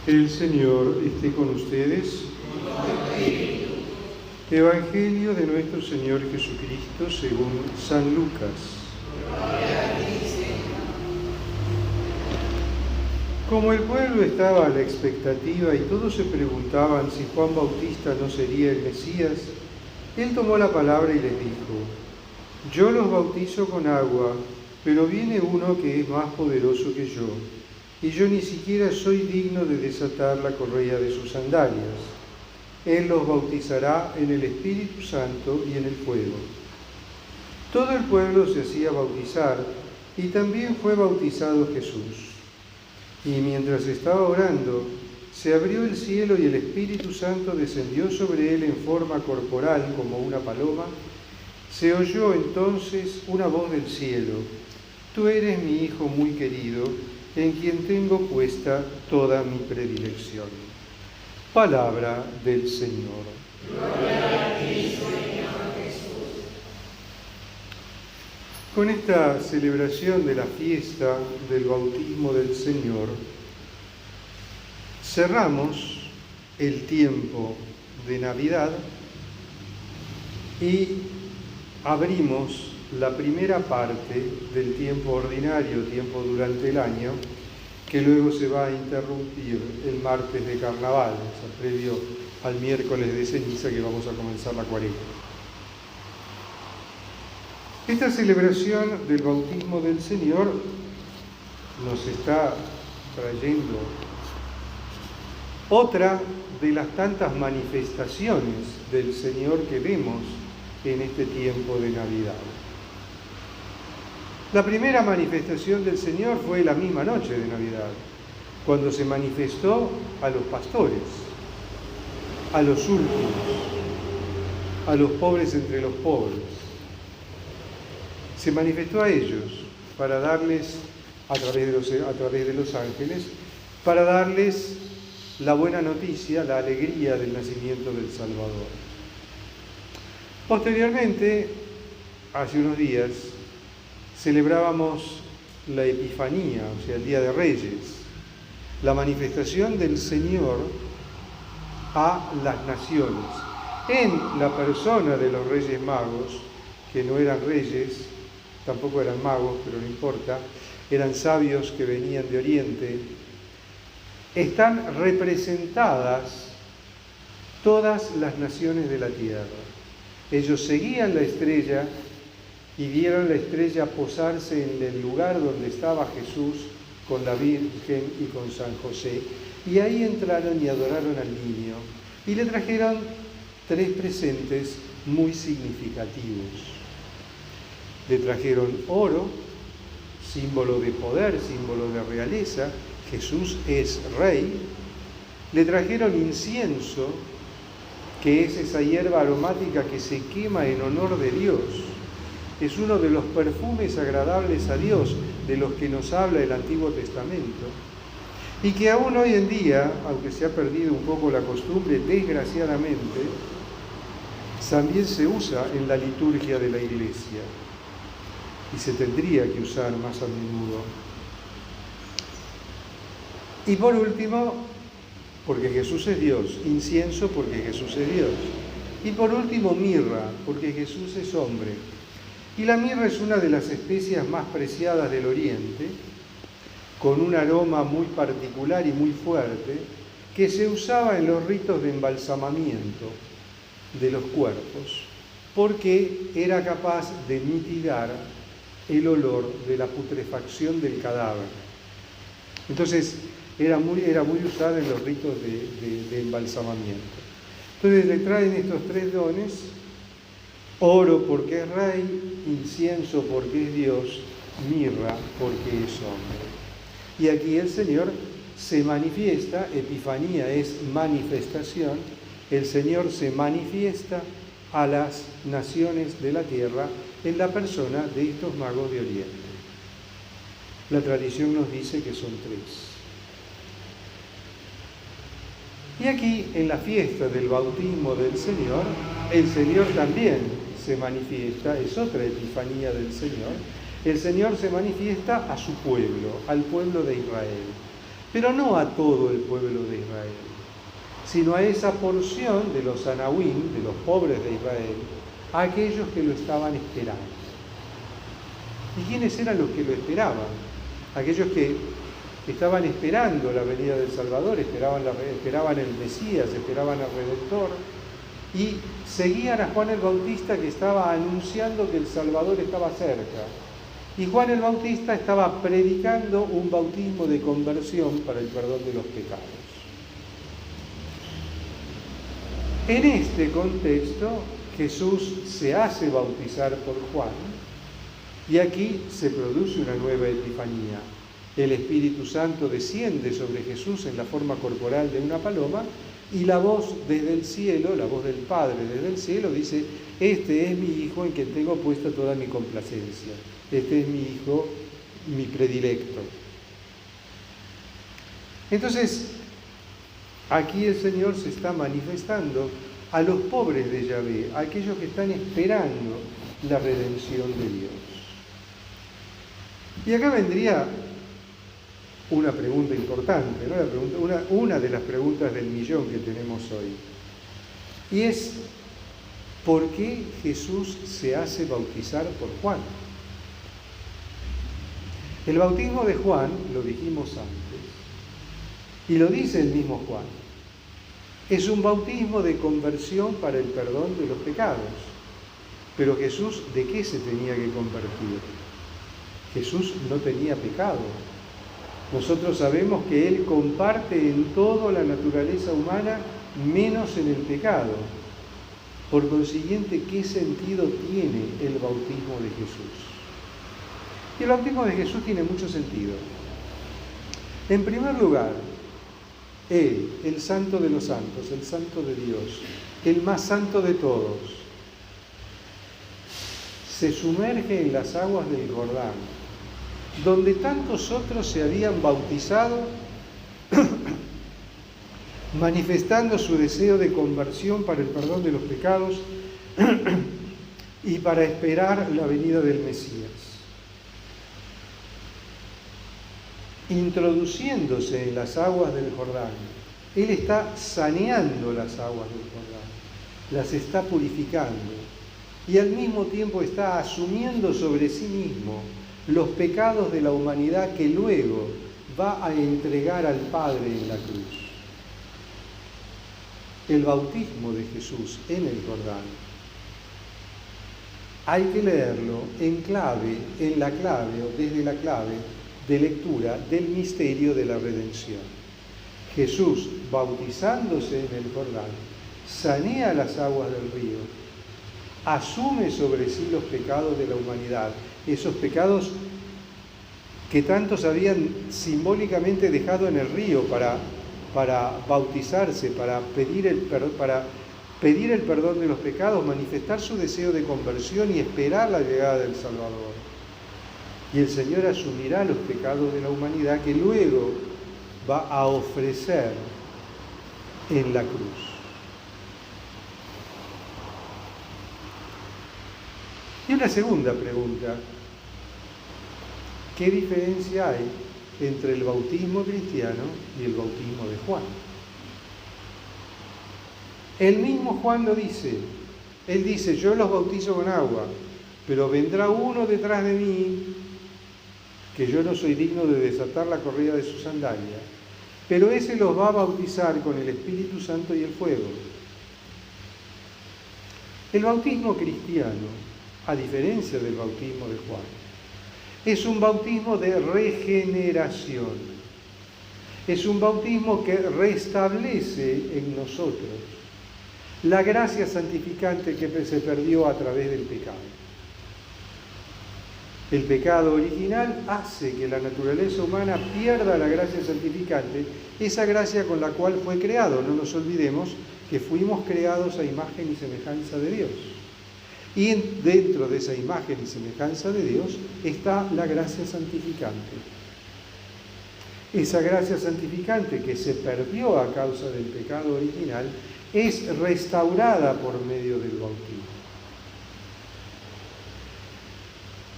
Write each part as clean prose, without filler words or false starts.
El Señor esté con ustedes. Evangelio de nuestro Señor Jesucristo según San Lucas. Como el pueblo estaba a la expectativa y todos se preguntaban si Juan Bautista no sería el Mesías, él tomó la palabra y les dijo: yo los bautizo con agua, pero viene uno que es más poderoso que yo, y yo ni siquiera soy digno de desatar la correa de sus sandalias. Él los bautizará en el Espíritu Santo y en el fuego. Todo el pueblo se hacía bautizar, y también fue bautizado Jesús. Y mientras estaba orando, se abrió el cielo y el Espíritu Santo descendió sobre él en forma corporal como una paloma. Se oyó entonces una voz del cielo: tú eres mi Hijo muy querido, en quien tengo puesta toda mi predilección. Palabra del Señor. Gloria a ti, Señor Jesús. Con esta celebración de la fiesta del bautismo del Señor, cerramos el tiempo de Navidad y abrimos la primera parte del tiempo ordinario, tiempo durante el año, que luego se va a interrumpir el martes de Carnaval, o sea, previo al miércoles de ceniza que vamos a comenzar la Cuaresma. Esta celebración del bautismo del Señor nos está trayendo otra de las tantas manifestaciones del Señor que vemos en este tiempo de Navidad. La primera manifestación del Señor fue la misma noche de Navidad, cuando se manifestó a los pastores, a los últimos, a los pobres entre los pobres. Se manifestó a ellos para darles, a través de los ángeles, para darles la buena noticia, la alegría del nacimiento del Salvador. Posteriormente, hace unos días, celebrábamos la Epifanía, o sea, el Día de Reyes, la manifestación del Señor a las naciones, en la persona de los Reyes Magos, que no eran reyes, tampoco eran magos, pero no importa, eran sabios que venían de Oriente. Están representadas todas las naciones de la tierra. Ellos seguían la estrella y vieron la estrella posarse en el lugar donde estaba Jesús con la Virgen y con San José. Y ahí entraron y adoraron al niño y le trajeron 3 presentes muy significativos. Le trajeron oro, símbolo de poder, símbolo de realeza. Jesús es rey. Le trajeron incienso, que es esa hierba aromática que se quema en honor de Dios. Es uno de los perfumes agradables a Dios, de los que nos habla el Antiguo Testamento. Y que aún hoy en día, aunque se ha perdido un poco la costumbre, desgraciadamente, también se usa en la liturgia de la Iglesia. Y se tendría que usar más a menudo. Y por último, porque Jesús es Dios, incienso porque Jesús es Dios. Y por último, mirra, porque Jesús es hombre. Y la mirra es una de las especias más preciadas del Oriente, con un aroma muy particular y muy fuerte, que se usaba en los ritos de embalsamamiento de los cuerpos, porque era capaz de mitigar el olor de la putrefacción del cadáver. Entonces, era muy usada en los ritos de embalsamamiento. Entonces le traen estos 3 dones: oro porque es rey, incienso porque es Dios, mirra porque es hombre. Y aquí el Señor se manifiesta, Epifanía es manifestación, el Señor se manifiesta a las naciones de la tierra en la persona de estos magos de Oriente. La tradición nos dice que son 3. Y aquí, en la fiesta del bautismo del Señor, el Señor también se manifiesta, es otra epifanía del Señor. El Señor se manifiesta a su pueblo, al pueblo de Israel. pero no a todo el pueblo de Israel, sino a esa porción de los anahuim, de los pobres de Israel, a aquellos que lo estaban esperando. ¿Y quiénes eran los que lo esperaban? Aquellos que estaban esperando la venida del Salvador, esperaban el Mesías, esperaban al Redentor, y seguían a Juan el Bautista, que estaba anunciando que el Salvador estaba cerca. Y Juan el Bautista estaba predicando un bautismo de conversión para el perdón de los pecados. En este contexto, Jesús se hace bautizar por Juan, y aquí se produce una nueva epifanía. El Espíritu Santo desciende sobre Jesús en la forma corporal de una paloma, y la voz desde el cielo, la voz del Padre desde el cielo, dice: este es mi Hijo en quien tengo puesta toda mi complacencia. Este es mi Hijo, mi predilecto. Entonces, aquí el Señor se está manifestando a los pobres de Yahvé, a aquellos que están esperando la redención de Dios. Y acá vendría una pregunta importante, ¿no? Una de las preguntas del millón que tenemos hoy. Y es: ¿por qué Jesús se hace bautizar por Juan? El bautismo de Juan, lo dijimos antes, y lo dice el mismo Juan, es un bautismo de conversión para el perdón de los pecados. Pero Jesús, ¿de qué se tenía que convertir? Jesús no tenía pecado. Nosotros sabemos que Él comparte en todo la naturaleza humana, menos en el pecado. Por consiguiente, ¿qué sentido tiene el bautismo de Jesús? Y el bautismo de Jesús tiene mucho sentido. En primer lugar, Él, el santo de los santos, el santo de Dios, el más santo de todos, se sumerge en las aguas del Jordán, donde tantos otros se habían bautizado, manifestando su deseo de conversión para el perdón de los pecados y para esperar la venida del Mesías. Introduciéndose en las aguas del Jordán, Él está saneando las aguas del Jordán, las está purificando, y al mismo tiempo está asumiendo sobre sí mismo los pecados de la humanidad que luego va a entregar al Padre en la cruz. El bautismo de Jesús en el Jordán hay que leerlo en la clave o desde la clave de lectura del misterio de la redención. Jesús, bautizándose en el Jordán, sanea las aguas del río, asume sobre sí los pecados de la humanidad, esos pecados que tantos habían simbólicamente dejado en el río para bautizarse, para pedir el perdón de los pecados, manifestar su deseo de conversión y esperar la llegada del Salvador. Y el Señor asumirá los pecados de la humanidad que luego va a ofrecer en la cruz. Y una segunda pregunta: ¿qué diferencia hay entre el bautismo cristiano y el bautismo de Juan? El mismo Juan lo dice. Él dice: yo los bautizo con agua, pero vendrá uno detrás de mí, que yo no soy digno de desatar la correa de su sandalia, pero ese los va a bautizar con el Espíritu Santo y el fuego. El bautismo cristiano, a diferencia del bautismo de Juan, es un bautismo de regeneración. Es un bautismo que restablece en nosotros la gracia santificante que se perdió a través del pecado. El pecado original hace que la naturaleza humana pierda la gracia santificante, esa gracia con la cual fue creado. No nos olvidemos que fuimos creados a imagen y semejanza de Dios. Y dentro de esa imagen y semejanza de Dios está la gracia santificante. Esa gracia santificante que se perdió a causa del pecado original es restaurada por medio del bautismo.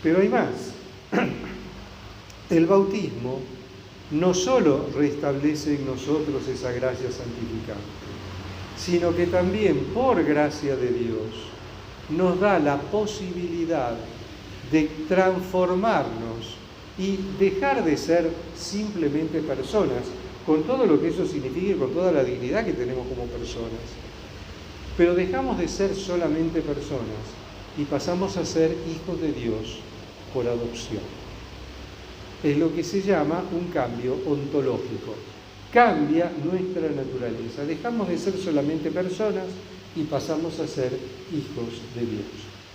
Pero hay más. El bautismo no solo restablece en nosotros esa gracia santificante, sino que también por gracia de Dios nos da la posibilidad de transformarnos y dejar de ser simplemente personas, con todo lo que eso significa y con toda la dignidad que tenemos como personas. Pero dejamos de ser solamente personas y pasamos a ser hijos de Dios por adopción. Es lo que se llama un cambio ontológico. Cambia nuestra naturaleza. Dejamos de ser solamente personas y pasamos a ser hijos de Dios.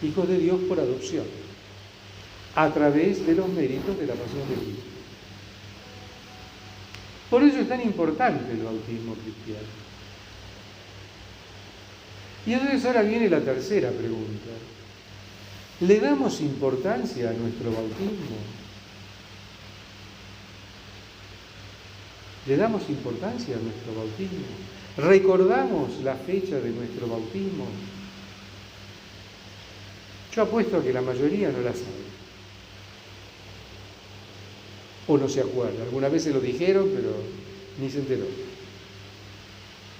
Hijos de Dios por adopción, a través de los méritos de la pasión de Cristo. Por eso es tan importante el bautismo cristiano. Y entonces ahora viene la tercera pregunta. ¿Le damos importancia a nuestro bautismo? ¿Le damos importancia a nuestro bautismo? ¿Recordamos la fecha de nuestro bautismo? Yo apuesto a que la mayoría no la sabe. O no se acuerda. Algunas veces lo dijeron, pero ni se enteró.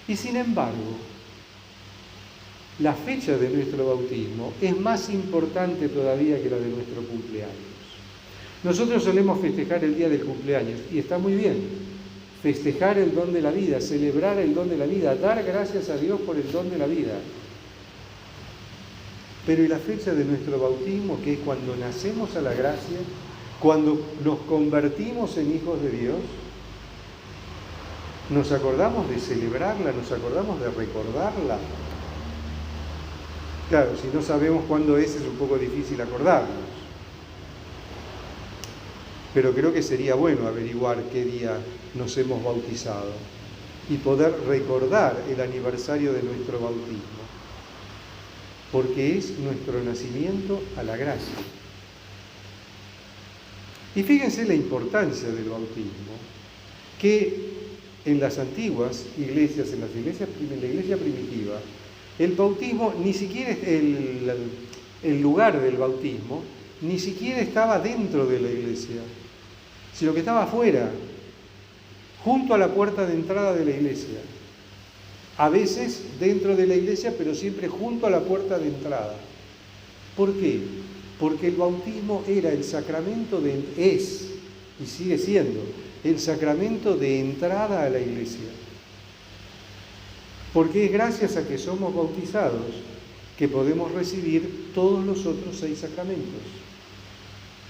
Y sin embargo, la fecha de nuestro bautismo es más importante todavía que la de nuestro cumpleaños. Nosotros solemos festejar el día del cumpleaños, y está muy bien. Festejar el don de la vida, celebrar el don de la vida, dar gracias a Dios por el don de la vida. Pero ¿y la fecha de nuestro bautismo, que es cuando nacemos a la gracia, cuando nos convertimos en hijos de Dios? ¿Nos acordamos de celebrarla? ¿Nos acordamos de recordarla? Claro, si no sabemos cuándo es un poco difícil acordarnos. Pero creo que sería bueno averiguar qué día nos hemos bautizado y poder recordar el aniversario de nuestro bautismo, porque es nuestro nacimiento a la gracia. Y fíjense la importancia del bautismo, que en las antiguas iglesias, en la iglesia primitiva, el bautismo, ni siquiera el lugar del bautismo, ni siquiera estaba dentro de la iglesia, sino que estaba afuera, junto a la puerta de entrada de la iglesia. A veces dentro de la iglesia, pero siempre junto a la puerta de entrada. ¿Por qué? Porque el bautismo era el sacramento es, y sigue siendo, el sacramento de entrada a la iglesia. Porque es gracias a que somos bautizados que podemos recibir todos los otros 6 sacramentos.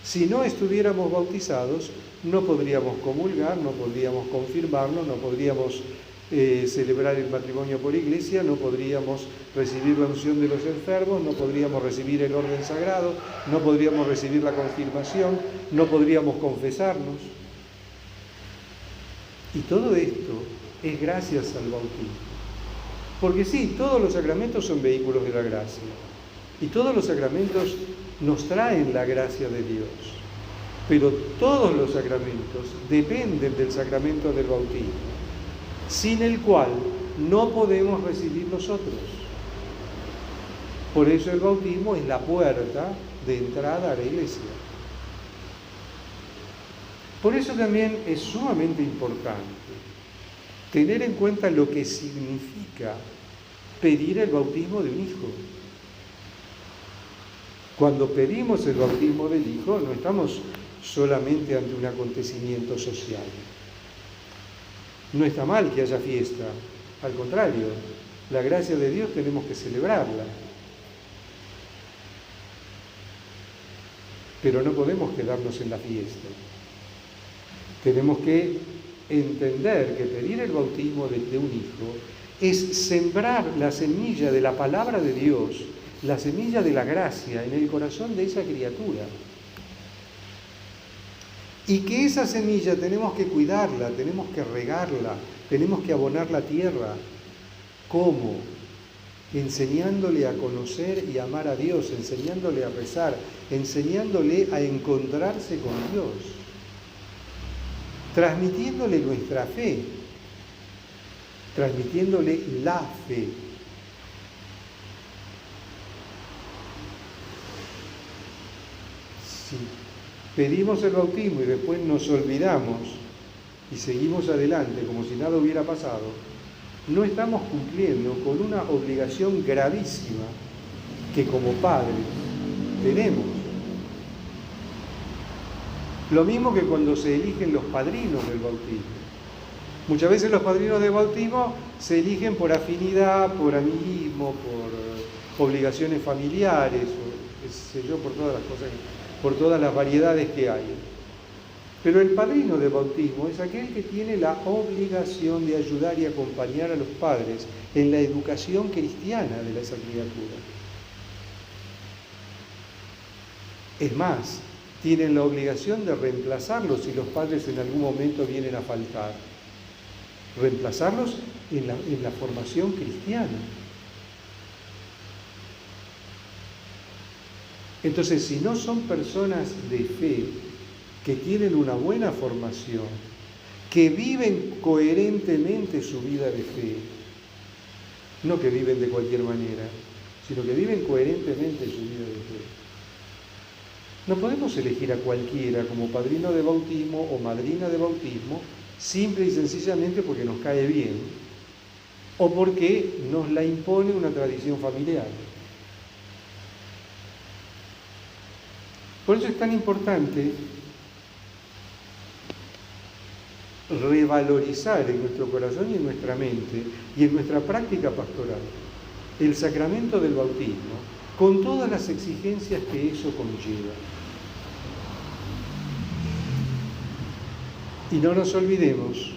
Si no estuviéramos bautizados, no podríamos comulgar, no podríamos confirmarnos, no podríamos celebrar el matrimonio por iglesia, no podríamos recibir la unción de los enfermos, no podríamos recibir el orden sagrado, no podríamos recibir la confirmación, no podríamos confesarnos. Y todo esto es gracias al bautismo. Porque sí, todos los sacramentos son vehículos de la gracia. Y todos los sacramentos nos traen la gracia de Dios. Pero todos los sacramentos dependen del sacramento del bautismo, sin el cual no podemos recibir los otros. Por eso el bautismo es la puerta de entrada a la iglesia. Por eso también es sumamente importante tener en cuenta lo que significa pedir el bautismo de un hijo. Cuando pedimos el bautismo del hijo, no estamos solamente ante un acontecimiento social. No está mal que haya fiesta, al contrario, la gracia de Dios tenemos que celebrarla. Pero no podemos quedarnos en la fiesta. Tenemos que entender que pedir el bautismo de un hijo es sembrar la semilla de la palabra de Dios, la semilla de la gracia en el corazón de esa criatura. Y que esa semilla tenemos que cuidarla, tenemos que regarla, tenemos que abonar la tierra. ¿Cómo? Enseñándole a conocer y amar a Dios, enseñándole a rezar, enseñándole a encontrarse con Dios, transmitiéndole nuestra fe, transmitiéndole la fe. Si pedimos el bautismo y después nos olvidamos y seguimos adelante como si nada hubiera pasado, no estamos cumpliendo con una obligación gravísima que como padres tenemos. Lo mismo que cuando se eligen los padrinos del bautismo. Muchas veces los padrinos del bautismo se eligen por afinidad, por amiguismo, por obligaciones familiares, o qué sé yo, por todas las cosas, por todas las variedades que hay. Pero el padrino de bautismo es aquel que tiene la obligación de ayudar y acompañar a los padres en la educación cristiana de esa criatura. Es más, tienen la obligación de reemplazarlos si los padres en algún momento vienen a faltar. Reemplazarlos en la formación cristiana. Entonces, si no son personas de fe, que tienen una buena formación, que viven coherentemente su vida de fe, no que viven de cualquier manera, sino que viven coherentemente su vida de fe. No podemos elegir a cualquiera como padrino de bautismo o madrina de bautismo simple y sencillamente porque nos cae bien o porque nos la impone una tradición familiar. Por eso es tan importante revalorizar en nuestro corazón y en nuestra mente y en nuestra práctica pastoral el sacramento del bautismo con todas las exigencias que eso conlleva. Y no nos olvidemos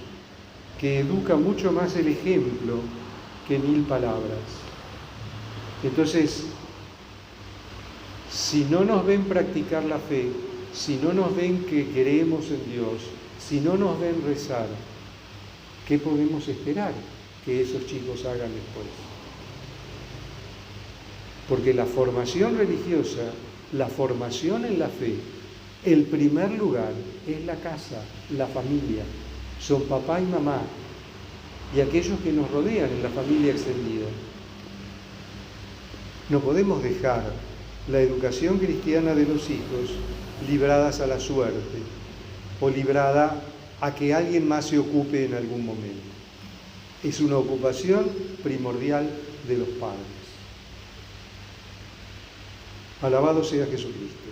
que educa mucho más el ejemplo que 1000 palabras. Entonces, si no nos ven practicar la fe, si no nos ven que creemos en Dios, si no nos ven rezar, ¿qué podemos esperar que esos chicos hagan después? Porque la formación religiosa, la formación en la fe, el primer lugar es la casa, la familia. Son papá y mamá y aquellos que nos rodean en la familia extendida. No podemos dejar la educación cristiana de los hijos libradas a la suerte o librada a que alguien más se ocupe en algún momento. Es una ocupación primordial de los padres. Alabado sea Jesucristo.